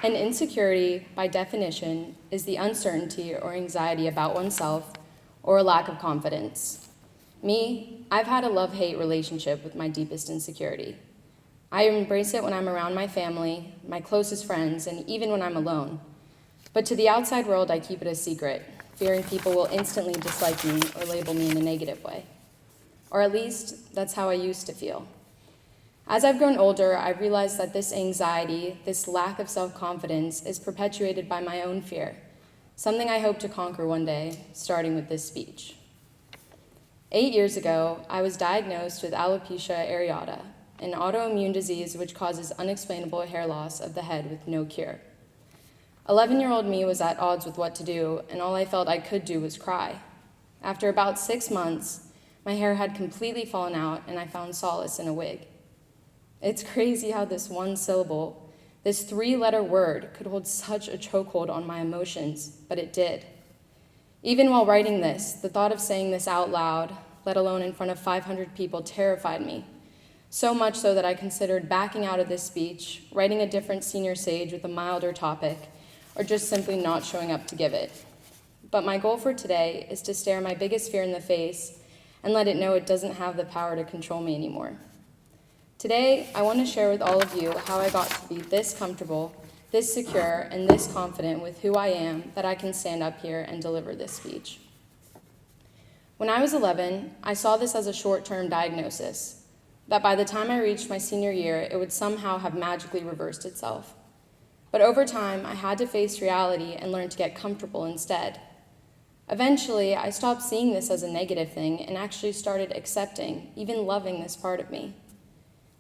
And insecurity, by definition, is the uncertainty or anxiety about oneself or a lack of confidence. Me, I've had a love-hate relationship with my deepest insecurity. I embrace it when I'm around my family, my closest friends, and even when I'm alone. But to the outside world, I keep it a secret, fearing people will instantly dislike me or label me in a negative way. Or at least, that's how I used to feel. As I've grown older, I've realized that this anxiety, this lack of self-confidence, is perpetuated by my own fear, something I hope to conquer one day, starting with this speech. 8 years ago, I was diagnosed with alopecia areata, an autoimmune disease which causes unexplainable hair loss of the head with no cure. 11-year-old me was at odds with what to do, and all I felt I could do was cry. After about 6 months, my hair had completely fallen out, and I found solace in a wig. It's crazy how this one syllable, this 3-letter word, could hold such a chokehold on my emotions, but it did. Even while writing this, the thought of saying this out loud, let alone in front of 500 people, terrified me. So much so that I considered backing out of this speech, writing a different senior sage with a milder topic, or just simply not showing up to give it. But my goal for today is to stare my biggest fear in the face and let it know it doesn't have the power to control me anymore. Today, I want to share with all of you how I got to be this comfortable, this secure, and this confident with who I am that I can stand up here and deliver this speech. When I was 11, I saw this as a short-term diagnosis, that by the time I reached my senior year, it would somehow have magically reversed itself. But over time, I had to face reality and learn to get comfortable instead. Eventually, I stopped seeing this as a negative thing and actually started accepting, even loving this part of me.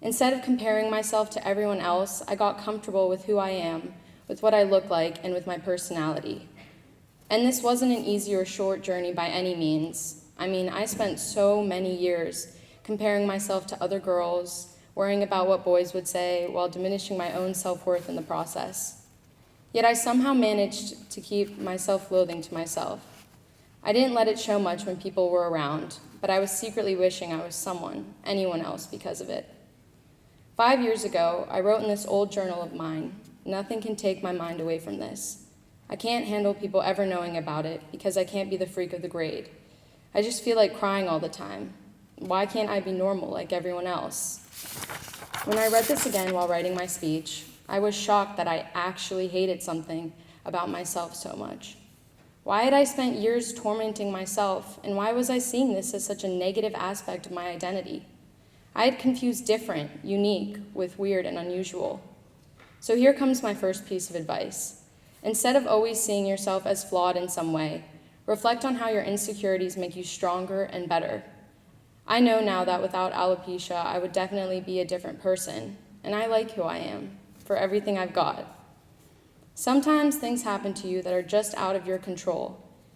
Instead of comparing myself to everyone else, I got comfortable with who I am, with what I look like, and with my personality. And this wasn't an easy or short journey by any means. I mean, I spent so many years comparing myself to other girls, worrying about what boys would say, while diminishing my own self-worth in the process. Yet I somehow managed to keep my self-loathing to myself. I didn't let it show much when people were around, but I was secretly wishing I was someone, anyone else, because of it. 5 years ago, I wrote in this old journal of mine, "Nothing can take my mind away from this. I can't handle people ever knowing about it because I can't be the freak of the grade. I just feel like crying all the time. Why can't I be normal like everyone else?" When I read this again while writing my speech, I was shocked that I actually hated something about myself so much. Why had I spent years tormenting myself, and why was I seeing this as such a negative aspect of my identity? I had confused different, unique, with weird and unusual. So here comes my first piece of advice. Instead of always seeing yourself as flawed in some way, reflect on how your insecurities make you stronger and better. I know now that without alopecia, I would definitely be a different person, and I like who I am, for everything I've got. Sometimes things happen to you that are just out of your control,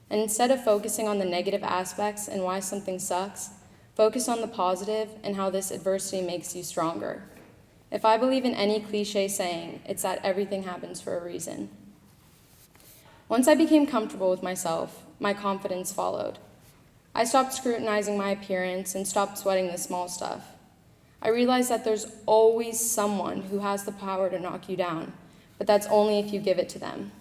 and instead of focusing on the negative aspects and why something sucks, focus on the positive and how this adversity makes you stronger. If I believe in any cliche saying, it's that everything happens for a reason. Once I became comfortable with myself, my confidence followed. I stopped scrutinizing my appearance and stopped sweating the small stuff. I realized that there's always someone who has the power to knock you down, but that's only if you give it to them.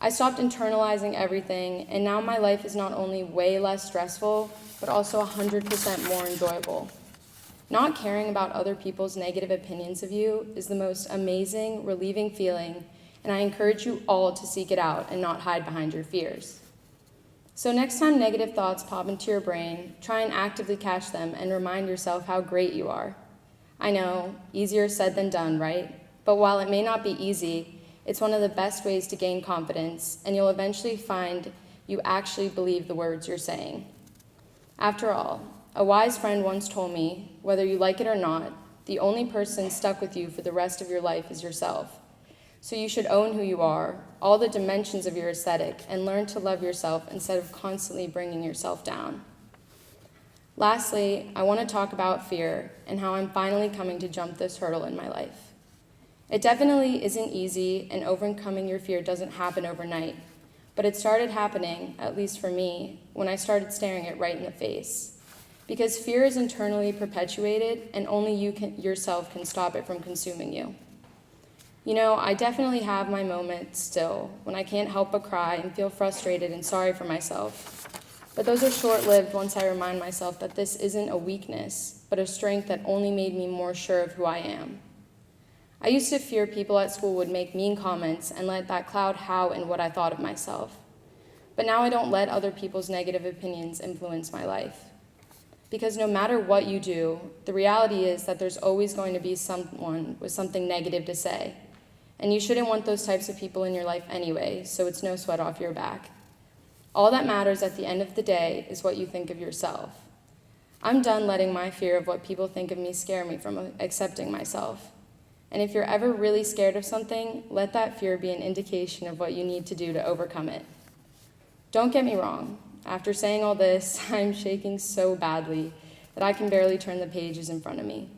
I stopped internalizing everything, and now my life is not only way less stressful, but also 100% more enjoyable. Not caring about other people's negative opinions of you is the most amazing, relieving feeling, and I encourage you all to seek it out and not hide behind your fears. So next time negative thoughts pop into your brain, try and actively catch them and remind yourself how great you are. I know, easier said than done, right? But while it may not be easy, it's one of the best ways to gain confidence, and you'll eventually find you actually believe the words you're saying. After all, a wise friend once told me, whether you like it or not, the only person stuck with you for the rest of your life is yourself. So you should own who you are, all the dimensions of your aesthetic, and learn to love yourself instead of constantly bringing yourself down. Lastly, I want to talk about fear and how I'm finally coming to jump this hurdle in my life. It definitely isn't easy, and overcoming your fear doesn't happen overnight, but it started happening, at least for me, when I started staring it right in the face. Because fear is internally perpetuated, and only you yourself can stop it from consuming you. You know, I definitely have my moments still when I can't help but cry and feel frustrated and sorry for myself. But those are short-lived once I remind myself that this isn't a weakness, but a strength that only made me more sure of who I am. I used to fear people at school would make mean comments and let that cloud how and what I thought of myself. But now I don't let other people's negative opinions influence my life. Because no matter what you do, the reality is that there's always going to be someone with something negative to say. And you shouldn't want those types of people in your life anyway, so it's no sweat off your back. All that matters at the end of the day is what you think of yourself. I'm done letting my fear of what people think of me scare me from accepting myself. And if you're ever really scared of something, let that fear be an indication of what you need to do to overcome it. Don't get me wrong. After saying all this, I'm shaking so badly that I can barely turn the pages in front of me.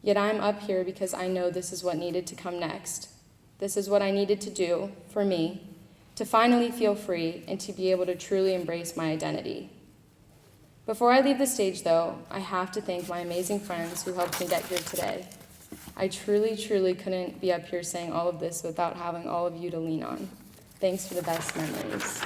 Yet I'm up here because I know this is what needed to come next. This is what I needed to do, for me, to finally feel free and to be able to truly embrace my identity. Before I leave the stage, though, I have to thank my amazing friends who helped me get here today. I truly, truly couldn't be up here saying all of this without having all of you to lean on. Thanks for the best memories.